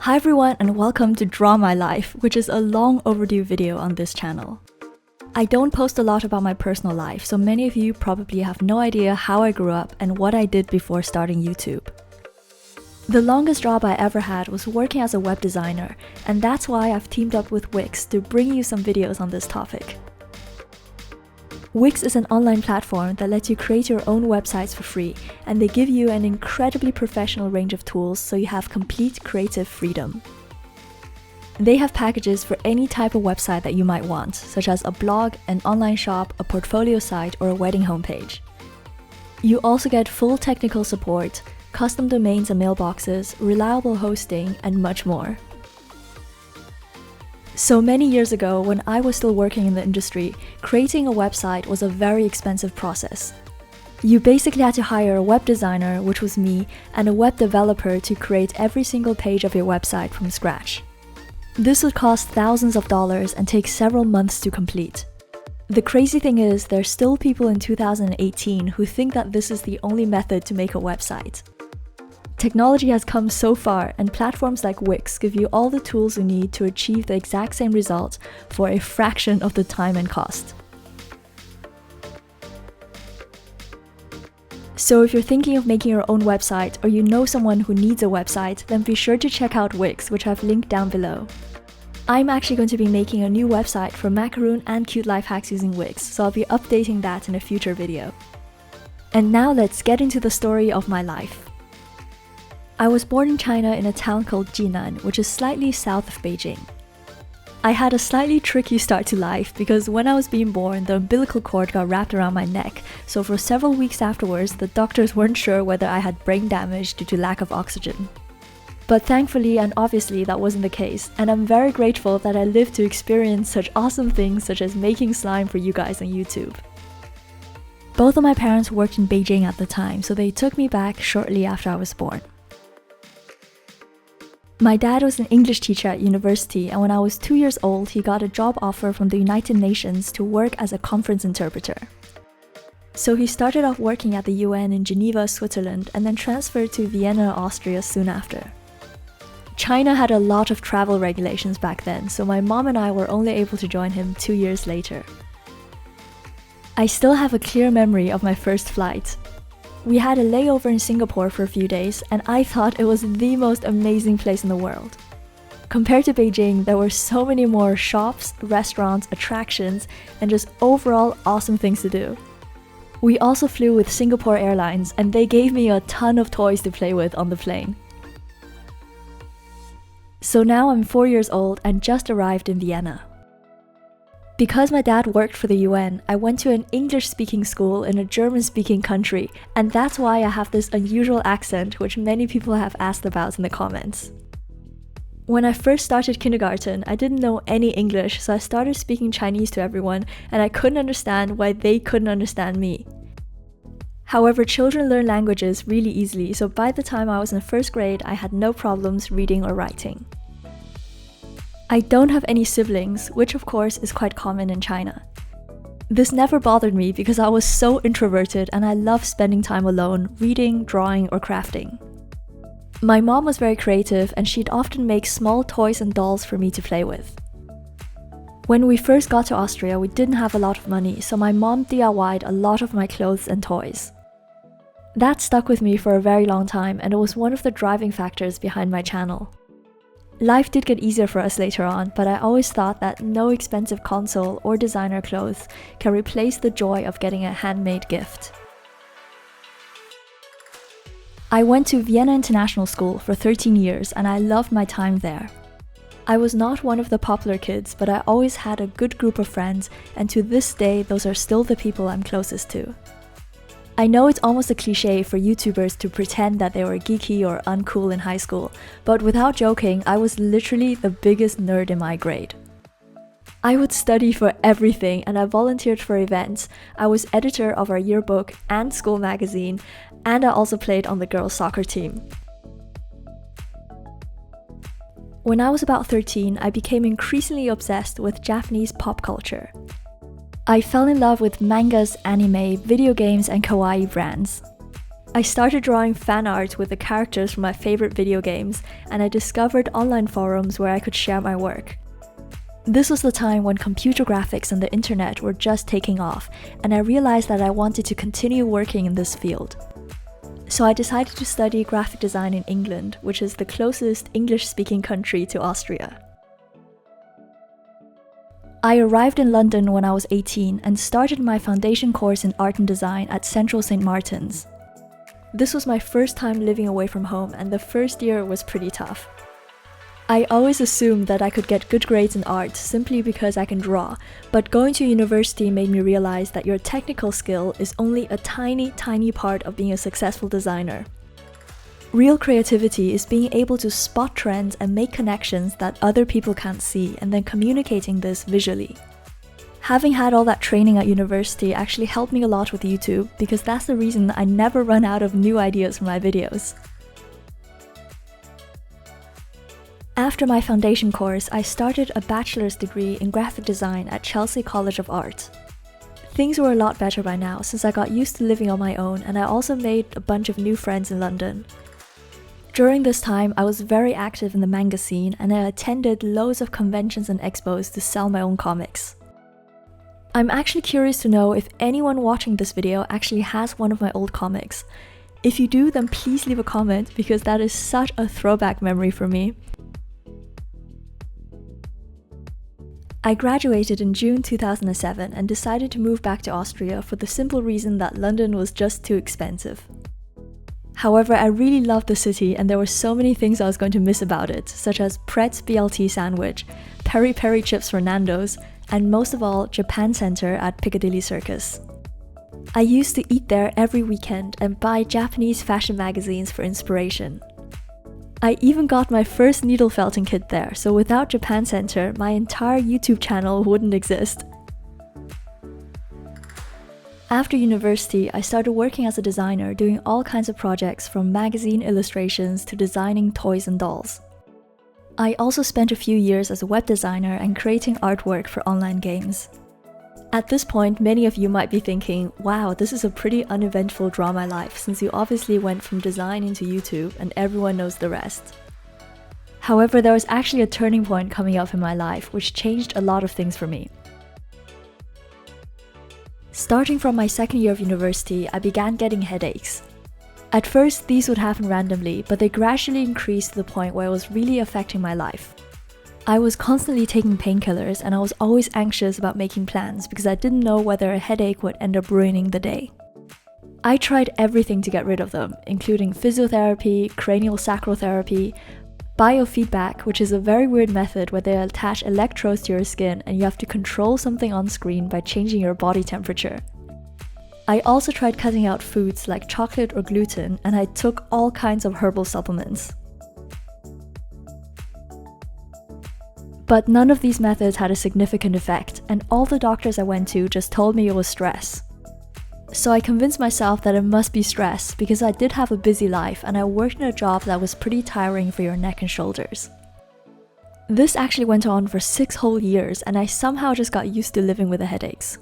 Hi everyone and welcome to Draw My Life, which is a long overdue video on this channel. I don't post a lot about my personal life, so many of you probably have no idea how I grew up and what I did before starting YouTube. The longest job I ever had was working as a web designer, and that's why I've teamed up with Wix to bring you some videos on this topic. Wix is an online platform that lets you create your own websites for free, and they give you an incredibly professional range of tools so you have complete creative freedom. They have packages for any type of website that you might want, such as a blog, an online shop, a portfolio site, or a wedding homepage. You also get full technical support, custom domains and mailboxes, reliable hosting, and much more. So many years ago, when I was still working in the industry, creating a website was a very expensive process. You basically had to hire a web designer, which was me, and a web developer to create every single page of your website from scratch. This would cost thousands of dollars and take several months to complete. The crazy thing is, there's still people in 2018 who think that this is the only method to make a website. Technology has come so far, and platforms like Wix give you all the tools you need to achieve the exact same result for a fraction of the time and cost. So if you're thinking of making your own website, or you know someone who needs a website, then be sure to check out Wix, which I've linked down below. I'm actually going to be making a new website for Maqaroon and Cute Life Hacks using Wix, so I'll be updating that in a future video. And now let's get into the story of my life. I was born in China in a town called Jinan, which is slightly south of Beijing. I had a slightly tricky start to life because when I was being born, the umbilical cord got wrapped around my neck, so for several weeks afterwards, the doctors weren't sure whether I had brain damage due to lack of oxygen. But thankfully and obviously that wasn't the case, and I'm very grateful that I lived to experience such awesome things such as making slime for you guys on YouTube. Both of my parents worked in Beijing at the time, so they took me back shortly after I was born. My dad was an English teacher at university, and when I was 2 years old, he got a job offer from the United Nations to work as a conference interpreter. So he started off working at the UN in Geneva, Switzerland, and then transferred to Vienna, Austria soon after. China had a lot of travel regulations back then, so my mom and I were only able to join him 2 years later. I still have a clear memory of my first flight. We had a layover in Singapore for a few days, and I thought it was the most amazing place in the world. Compared to Beijing, there were so many more shops, restaurants, attractions, and just overall awesome things to do. We also flew with Singapore Airlines, and they gave me a ton of toys to play with on the plane. So now I'm 4 years old and just arrived in Vienna. Because my dad worked for the UN, I went to an English-speaking school in a German-speaking country, and that's why I have this unusual accent which many people have asked about in the comments. When I first started kindergarten, I didn't know any English, so I started speaking Chinese to everyone, and I couldn't understand why they couldn't understand me. However, children learn languages really easily, so by the time I was in first grade, I had no problems reading or writing. I don't have any siblings, which of course is quite common in China. This never bothered me because I was so introverted and I love spending time alone, reading, drawing, or crafting. My mom was very creative and she'd often make small toys and dolls for me to play with. When we first got to Austria, we didn't have a lot of money, so my mom DIY'd a lot of my clothes and toys. That stuck with me for a very long time, and it was one of the driving factors behind my channel. Life did get easier for us later on, but I always thought that no expensive console or designer clothes can replace the joy of getting a handmade gift. I went to Vienna International School for 13 years and I loved my time there. I was not one of the popular kids, but I always had a good group of friends, and to this day those are still the people I'm closest to. I know it's almost a cliche for YouTubers to pretend that they were geeky or uncool in high school, but without joking, I was literally the biggest nerd in my grade. I would study for everything and I volunteered for events. I was editor of our yearbook and school magazine, and I also played on the girls' soccer team. When I was about 13, I became increasingly obsessed with Japanese pop culture. I fell in love with mangas, anime, video games, and kawaii brands. I started drawing fan art with the characters from my favorite video games, and I discovered online forums where I could share my work. This was the time when computer graphics and the internet were just taking off, and I realized that I wanted to continue working in this field. So I decided to study graphic design in England, which is the closest English-speaking country to Austria. I arrived in London when I was 18 and started my foundation course in art and design at Central St. Martin's. This was my first time living away from home, and the first year was pretty tough. I always assumed that I could get good grades in art simply because I can draw, but going to university made me realize that your technical skill is only a tiny part of being a successful designer. Real creativity is being able to spot trends and make connections that other people can't see, and then communicating this visually. Having had all that training at university actually helped me a lot with YouTube, because that's the reason I never run out of new ideas for my videos. After my foundation course, I started a bachelor's degree in graphic design at Chelsea College of Art. Things were a lot better by now since I got used to living on my own, and I also made a bunch of new friends in London. During this time, I was very active in the manga scene, and I attended loads of conventions and expos to sell my own comics. I'm actually curious to know if anyone watching this video actually has one of my old comics. If you do, then please leave a comment, because that is such a throwback memory for me. I graduated in June 2007 and decided to move back to Austria for the simple reason that London was just too expensive. However, I really loved the city, and there were so many things I was going to miss about it, such as Pret's BLT sandwich, peri peri chips for Nando's, and most of all, Japan Center at Piccadilly Circus. I used to eat there every weekend and buy Japanese fashion magazines for inspiration. I even got my first needle felting kit there, so without Japan Center, my entire YouTube channel wouldn't exist. After university, I started working as a designer, doing all kinds of projects from magazine illustrations to designing toys and dolls. I also spent a few years as a web designer and creating artwork for online games. At this point, many of you might be thinking, wow, this is a pretty uneventful drama life, since you obviously went from design into YouTube and everyone knows the rest. However, there was actually a turning point coming up in my life, which changed a lot of things for me. Starting from my second year of university, I began getting headaches. At first, these would happen randomly, but they gradually increased to the point where it was really affecting my life. I was constantly taking painkillers, and I was always anxious about making plans because I didn't know whether a headache would end up ruining the day. I tried everything to get rid of them, including physiotherapy, cranial sacral therapy, biofeedback, which is a very weird method where they attach electrodes to your skin and you have to control something on screen by changing your body temperature. I also tried cutting out foods like chocolate or gluten, and I took all kinds of herbal supplements. But none of these methods had a significant effect, and all the doctors I went to just told me it was stress. So I convinced myself that it must be stress, because I did have a busy life and I worked in a job that was pretty tiring for your neck and shoulders. This actually went on for 6 whole years, and I somehow just got used to living with the headaches.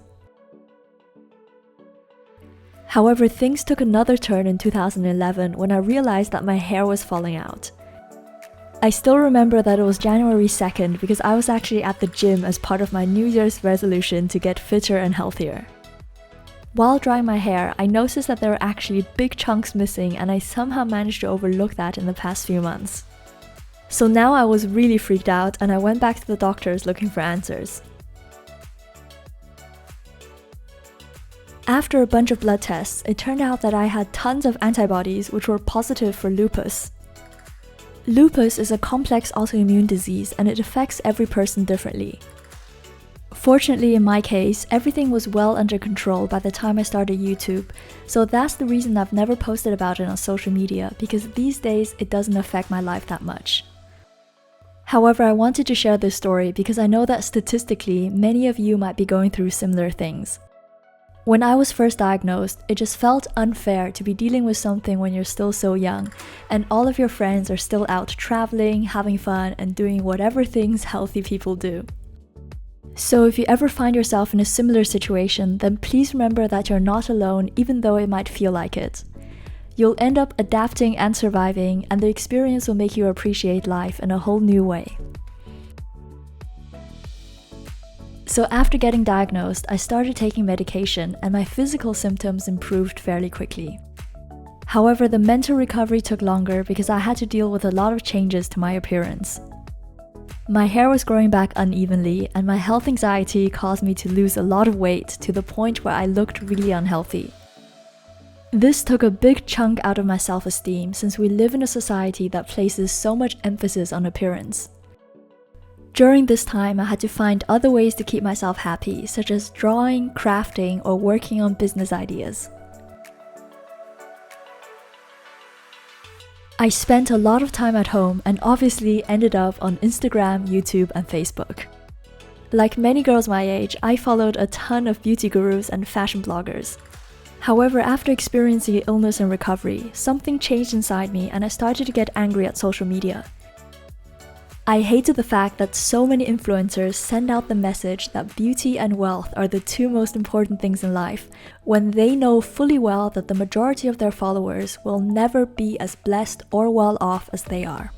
However, things took another turn in 2011 when I realized that my hair was falling out. I still remember that it was January 2nd because I was actually at the gym as part of my New Year's resolution to get fitter and healthier. While drying my hair, I noticed that there were actually big chunks missing, and I somehow managed to overlook that in the past few months. So now I was really freaked out, and I went back to the doctors looking for answers. After a bunch of blood tests, it turned out that I had tons of antibodies which were positive for lupus. Lupus is a complex autoimmune disease, and it affects every person differently. Fortunately, in my case, everything was well under control by the time I started YouTube, so that's the reason I've never posted about it on social media, because these days it doesn't affect my life that much. However, I wanted to share this story because I know that statistically, many of you might be going through similar things. When I was first diagnosed, it just felt unfair to be dealing with something when you're still so young, and all of your friends are still out traveling, having fun, and doing whatever things healthy people do. So if you ever find yourself in a similar situation, then please remember that you're not alone, even though it might feel like it. You'll end up adapting and surviving, and the experience will make you appreciate life in a whole new way. So after getting diagnosed, I started taking medication and my physical symptoms improved fairly quickly. However, the mental recovery took longer because I had to deal with a lot of changes to my appearance. My hair was growing back unevenly, and my health anxiety caused me to lose a lot of weight to the point where I looked really unhealthy. This took a big chunk out of my self-esteem since we live in a society that places so much emphasis on appearance. During this time, I had to find other ways to keep myself happy, such as drawing, crafting, or working on business ideas. I spent a lot of time at home and obviously ended up on Instagram, YouTube, and Facebook. Like many girls my age, I followed a ton of beauty gurus and fashion bloggers. However, after experiencing illness and recovery, something changed inside me and I started to get angry at social media. I hated the fact that so many influencers send out the message that beauty and wealth are the two most important things in life, when they know fully well that the majority of their followers will never be as blessed or well off as they are.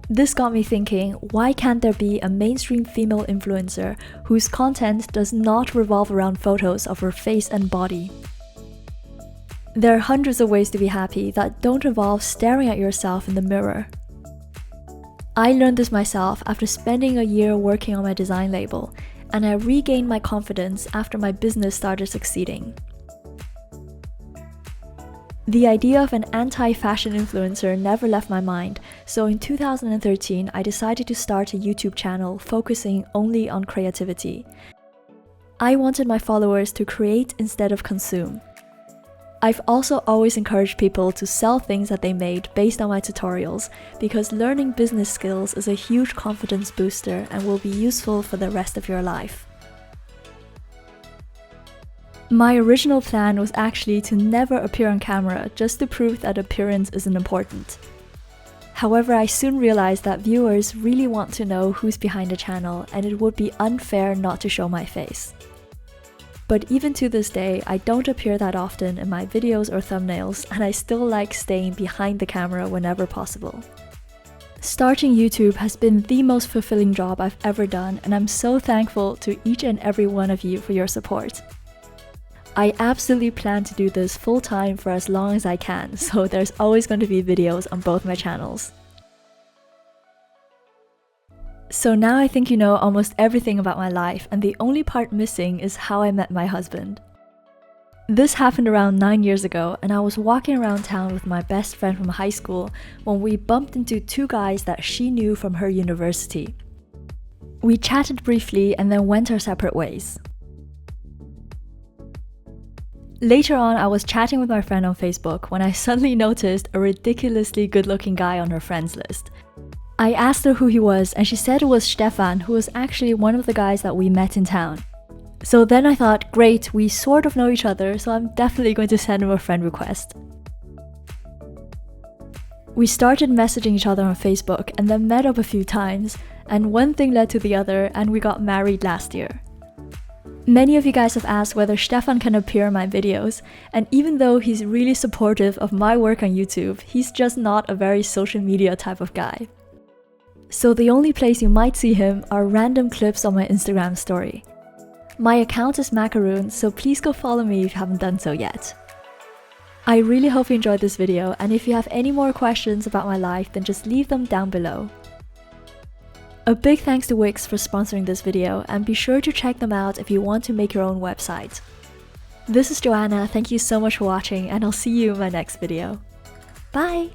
This got me thinking, why can't there be a mainstream female influencer whose content does not revolve around photos of her face and body? There are hundreds of ways to be happy that don't involve staring at yourself in the mirror. I learned this myself after spending a year working on my design label, and I regained my confidence after my business started succeeding. The idea of an anti-fashion influencer never left my mind, so in 2013 I decided to start a YouTube channel focusing only on creativity. I wanted my followers to create instead of consume. I've also always encouraged people to sell things that they made based on my tutorials, because learning business skills is a huge confidence booster and will be useful for the rest of your life. My original plan was actually to never appear on camera just to prove that appearance isn't important. However, I soon realized that viewers really want to know who's behind the channel, and it would be unfair not to show my face. But even to this day, I don't appear that often in my videos or thumbnails, and I still like staying behind the camera whenever possible. Starting YouTube has been the most fulfilling job I've ever done, and I'm so thankful to each and every one of you for your support. I absolutely plan to do this full time for as long as I can, so there's always going to be videos on both my channels. So now I think you know almost everything about my life, and the only part missing is how I met my husband. This happened around 9 years ago, and I was walking around town with my best friend from high school when we bumped into two guys that she knew from her university. We chatted briefly and then went our separate ways. Later on, I was chatting with my friend on Facebook when I suddenly noticed a ridiculously good-looking guy on her friends list. I asked her who he was, and she said it was Stefan, who was actually one of the guys that we met in town. So then I thought, great, we sort of know each other, so I'm definitely going to send him a friend request. We started messaging each other on Facebook and then met up a few times, and one thing led to the other, and we got married last year. Many of you guys have asked whether Stefan can appear in my videos, and even though he's really supportive of my work on YouTube, he's just not a very social media type of guy. So the only place you might see him are random clips on my Instagram story. My account is Maqaroon, so please go follow me if you haven't done so yet. I really hope you enjoyed this video, and if you have any more questions about my life, then just leave them down below. A big thanks to Wix for sponsoring this video, and be sure to check them out if you want to make your own website. This is Joanna, thank you so much for watching, and I'll see you in my next video. Bye!